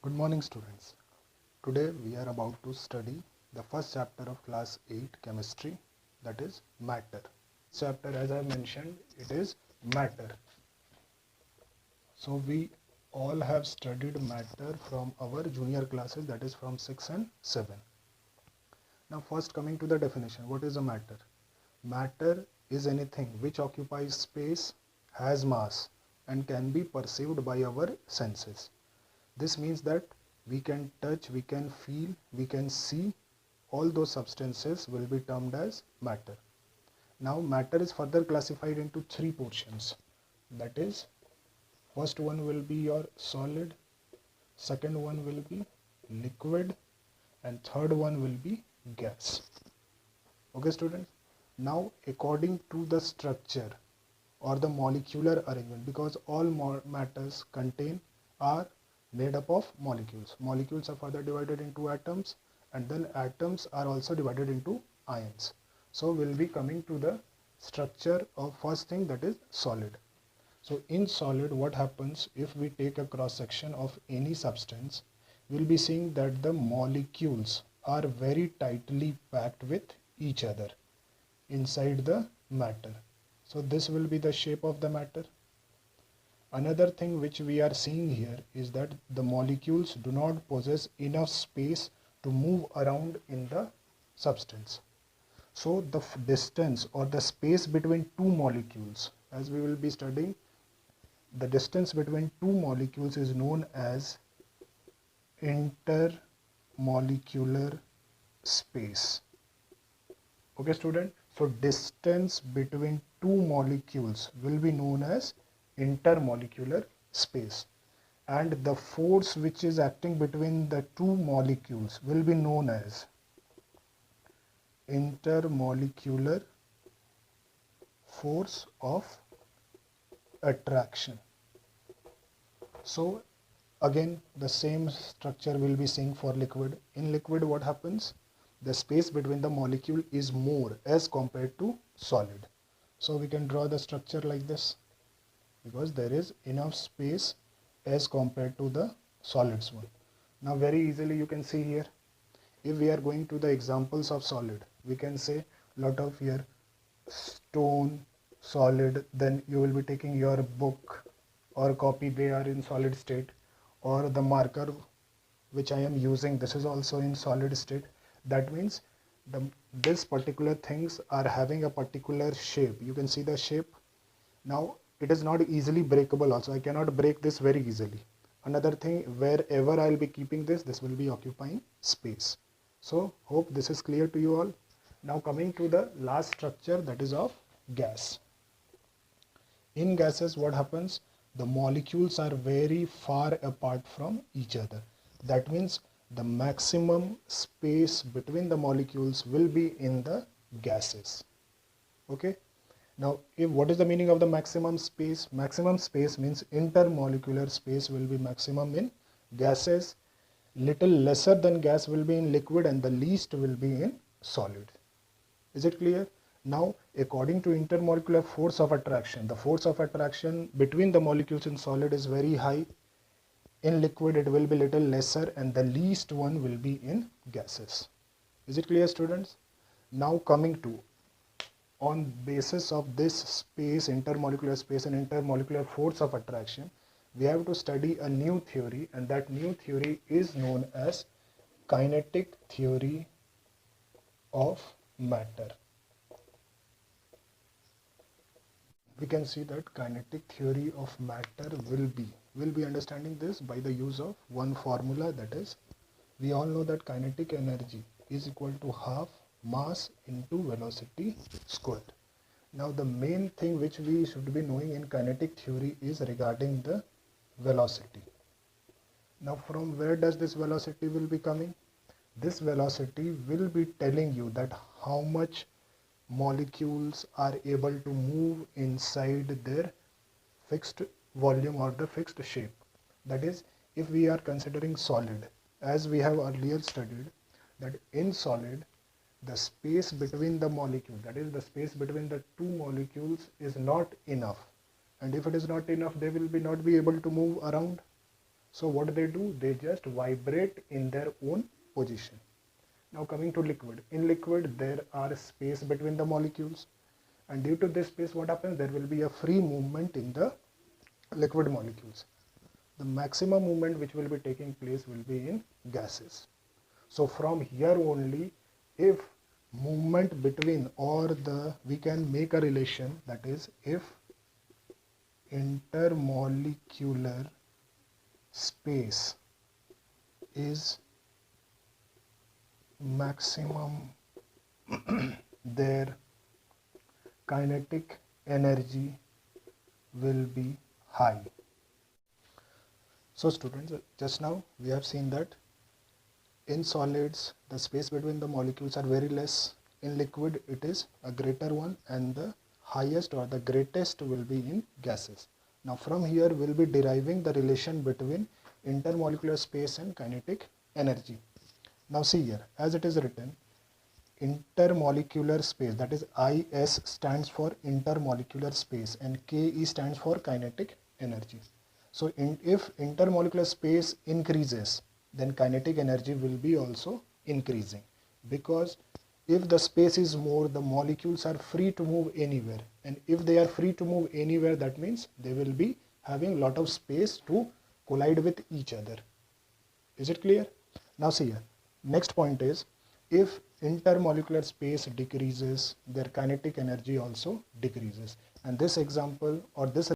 Good morning students. Today we are about to study the first chapter of class 8 chemistry, that is matter. Chapter, as I mentioned, it is matter. So we all have studied matter from our junior classes, that is from 6 and 7. Now first coming to the definition, what is a matter? Matter is anything which occupies space, has mass and can be perceived by our senses. This means that we can touch, we can feel, we can see. All those substances will be termed as matter. Now matter is further classified into three portions. That is, first one will be your solid, second one will be liquid, and third one will be gas. Okay students, now according to the structure or the molecular arrangement, because all matters contain are made up of molecules. Molecules are further divided into atoms, and then atoms are also divided into ions. So we'll be coming to the structure of first thing, that is solid. So in solid, what happens if we take a cross section of any substance, we'll be seeing that the molecules are very tightly packed with each other inside the matter. So this will be the shape of the matter. Another thing which we are seeing here is that the molecules do not possess enough space to move around in the substance. So the distance or the space between two molecules, as we will be studying, the distance between two molecules is known as intermolecular space. Okay student, so distance between two molecules will be known as intermolecular space, and the force which is acting between the two molecules will be known as intermolecular force of attraction. So again the same structure will be seen for liquid. In liquid, what happens? The space between the molecule is more as compared to solid. So we can draw the structure like this, because there is enough space as compared to the solids one. Now very easily you can see here, if we are going to the examples of solid, we can say lot of here stone, solid, then you will be taking your book or copy, they are in solid state, or the marker which I am using, this is also in solid state. That means this particular things are having a particular shape. You can see the shape. Now it is not easily breakable also. I cannot break this very easily. Another thing, wherever I'll be keeping this will be occupying space. So hope this is clear to you all. Now coming to the last structure, that is of gas. In gases, what happens? The molecules are very far apart from each other. That means the maximum space between the molecules will be in the gases. Okay. Now, what is the meaning of the maximum space? Maximum space means intermolecular space will be maximum in gases, little lesser than gas will be in liquid, and the least will be in solid. Is it clear? Now, according to intermolecular force of attraction, the force of attraction between the molecules in solid is very high. In liquid, it will be little lesser, and the least one will be in gases. Is it clear, students? Now coming to, on basis of this space, intermolecular space and intermolecular force of attraction, we have to study a new theory, and that new theory is known as kinetic theory of matter. We can see that kinetic theory of matter will be understanding this by the use of one formula, that is, we all know that kinetic energy is equal to half mass into velocity squared. Now the main thing which we should be knowing in kinetic theory is regarding the velocity. Now from where does this velocity will be coming? This velocity will be telling you that how much molecules are able to move inside their fixed volume or the fixed shape. That is, if we are considering solid, as we have earlier studied, that in solid the space between the molecule, that is the space between the two molecules, is not enough, and if it is not enough, they will not be able to move around. So what they do, they just vibrate in their own position. Now coming to liquid. In liquid there are space between the molecules, and due to this space what happens, there will be a free movement in the liquid molecules. The maximum movement which will be taking place will be in gases. So from here only, if movement between, or we can make a relation, that is if intermolecular space is maximum, their kinetic energy will be high. So students, just now we have seen that in solids the space between the molecules are very less, in liquid it is a greater one, and the highest or the greatest will be in gases. Now from here we will be deriving the relation between intermolecular space and kinetic energy. Now see here, as it is written, intermolecular space, that is IS stands for intermolecular space and KE stands for kinetic energy. So if intermolecular space increases, then kinetic energy will be also increasing, because if the space is more, the molecules are free to move anywhere, and if they are free to move anywhere, that means they will be having lot of space to collide with each other. Is it clear? Now see here, next point is, if intermolecular space decreases, their kinetic energy also decreases, and this example or this